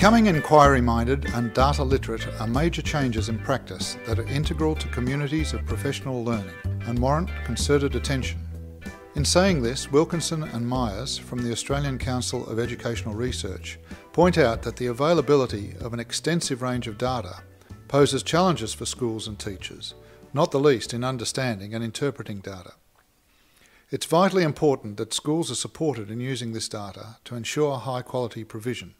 Becoming inquiry-minded and data literate are major changes in practice that are integral to communities of professional learning and warrant concerted attention. In saying this, Wilkinson and Myers from the Australian Council of Educational Research point out that the availability of an extensive range of data poses challenges for schools and teachers, not the least in understanding and interpreting data. It's vitally important that schools are supported in using this data to ensure high-quality provision.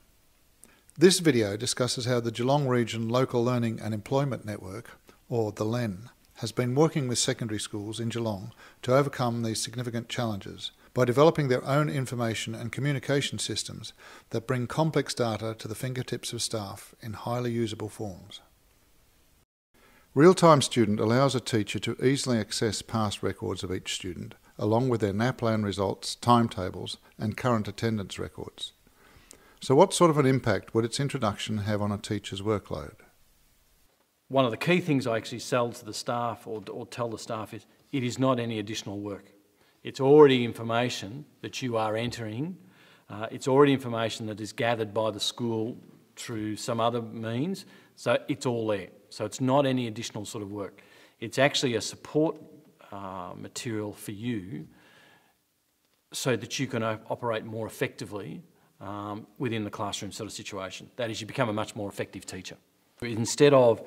This video discusses how the Geelong Region Local Learning and Employment Network, or the GRLLEN, has been working with secondary schools in Geelong to overcome these significant challenges by developing their own information and communication systems that bring complex data to the fingertips of staff in highly usable forms. Real-Time Student allows a teacher to easily access past records of each student, along with their NAPLAN results, timetables and current attendance records. So what sort of an impact would its introduction have on a teacher's workload? One of the key things I actually sell to the staff or tell the staff is it is not any additional work. It's already information that you are entering. It's already information that is gathered by the school through some other means. So it's all there. So it's not any additional sort of work. It's actually a support material for you so that you can operate more effectively within the classroom sort of situation. That is, you become a much more effective teacher. Instead of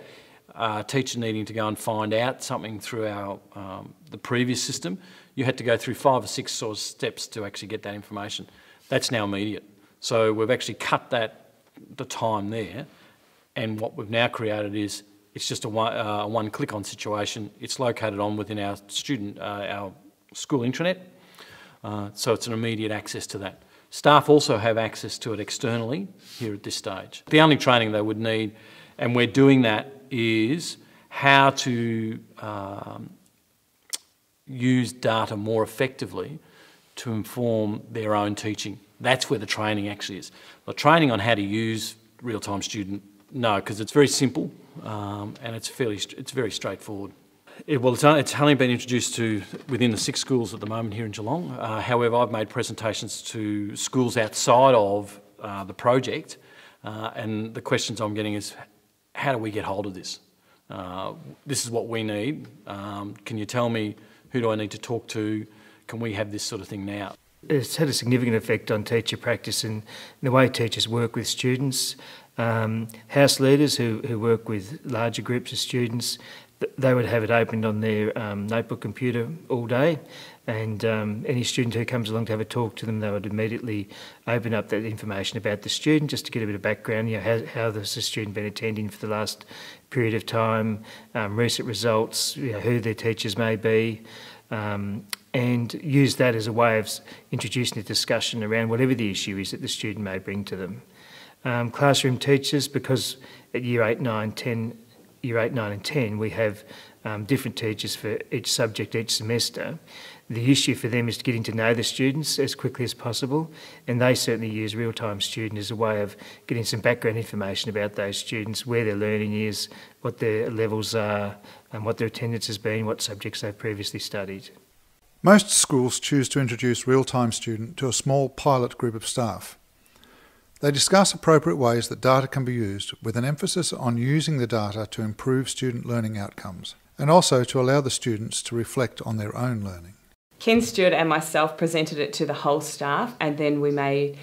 a teacher needing to go and find out something through the previous system, you had to go through 5 or 6 sort of steps to actually get that information. That's now immediate. So we've actually cut the time there, and what we've now created is it's just a one-click-on situation. It's located within our school intranet, so it's an immediate access to that. Staff also have access to it externally here at this stage. The only training they would need, and we're doing that, is how to use data more effectively to inform their own teaching. That's where the training actually is. The training on how to use Real-Time Student, no, because it's very simple and it's very straightforward. It's only been introduced to within the 6 schools at the moment here in Geelong. However, I've made presentations to schools outside of the project, and the questions I'm getting is, how do we get hold of this? This is what we need. Can you tell me who do I need to talk to? Can we have this sort of thing now? It's had a significant effect on teacher practice and the way teachers work with students. House leaders who work with larger groups of students, they would have it opened on their notebook computer all day, and any student who comes along to have a talk to them, they would immediately open up that information about the student just to get a bit of background, how has the student been attending for the last period of time, recent results, who their teachers may be, and use that as a way of introducing a discussion around whatever the issue is that the student may bring to them. Classroom teachers, because at Year 8, 9 and 10 we have different teachers for each subject each semester, the issue for them is getting to know the students as quickly as possible, and they certainly use Real-Time Student as a way of getting some background information about those students, where their learning is, what their levels are, and what their attendance has been, what subjects they've previously studied. Most schools choose to introduce Real-Time Student to a small pilot group of staff. They discuss appropriate ways that data can be used, with an emphasis on using the data to improve student learning outcomes, and also to allow the students to reflect on their own learning. Ken Stewart and myself presented it to the whole staff, and then we made,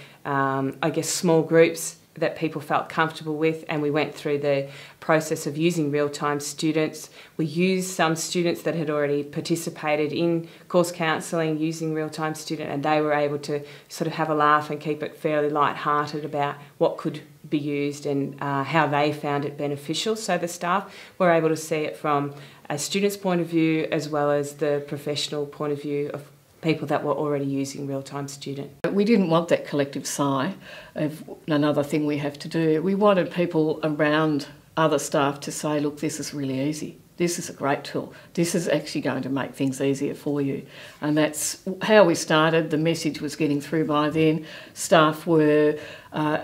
small groups that people felt comfortable with, and we went through the process of using Real-Time Students. We used some students that had already participated in course counselling using Real-Time Student, and they were able to sort of have a laugh and keep it fairly light-hearted about what could be used and how they found it beneficial. So the staff were able to see it from a student's point of view as well as the professional point of view of people that were already using Real-Time Student. We didn't want that collective sigh of another thing we have to do. We wanted people around other staff to say, look, this is really easy. This is a great tool. This is actually going to make things easier for you. And that's how we started. The message was getting through by then. Staff were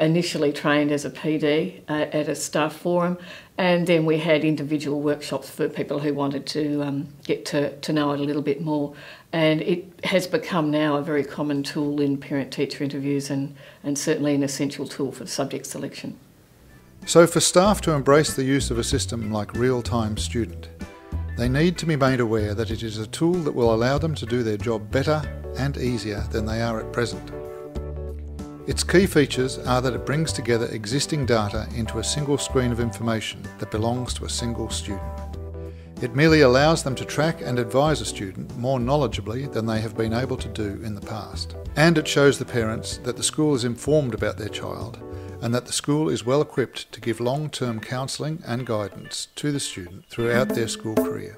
initially trained as a PD at a staff forum, and then we had individual workshops for people who wanted to get to know it a little bit more. And it has become now a very common tool in parent-teacher interviews and certainly an essential tool for subject selection. So for staff to embrace the use of a system like Real-Time Student, they need to be made aware that it is a tool that will allow them to do their job better and easier than they are at present. Its key features are that it brings together existing data into a single screen of information that belongs to a single student. It merely allows them to track and advise a student more knowledgeably than they have been able to do in the past. And it shows the parents that the school is informed about their child and that the school is well equipped to give long-term counselling and guidance to the student throughout their school career.